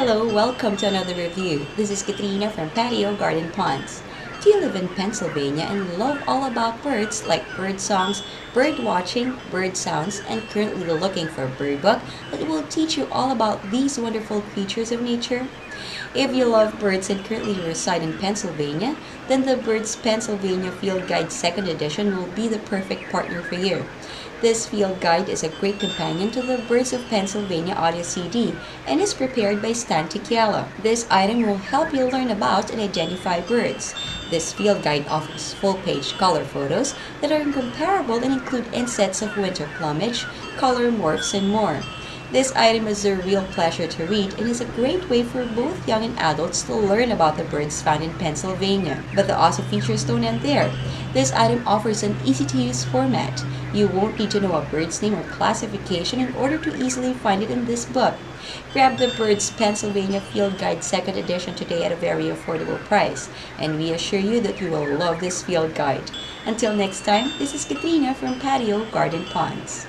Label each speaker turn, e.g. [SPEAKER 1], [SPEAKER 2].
[SPEAKER 1] Hello, welcome to another review. This is Katrina from Patio Garden Ponds. Do you live in Pennsylvania and love all about birds like bird songs, bird watching, bird sounds, and currently looking for a bird book that will teach you all about these wonderful creatures of nature? If you love birds and currently reside in Pennsylvania, then the Birds Pennsylvania Field Guide 2nd Edition will be the perfect partner for you. This field guide is a great companion to the Birds of Pennsylvania audio CD and is prepared by Stan Tikiala. This item will help you learn about and identify birds. This field guide offers full-page color photos that are incomparable and include insets of winter plumage, color morphs, and more. This item is a real pleasure to read and is a great way for both young and adults to learn about the birds found in Pennsylvania. But the awesome features don't end there. This item offers an easy-to-use format. You won't need to know a bird's name or classification in order to easily find it in this book. Grab the Birds Pennsylvania Field Guide 2nd Edition today at a very affordable price, and we assure you that you will love this field guide. Until next time, this is Katrina from Patio Garden Ponds.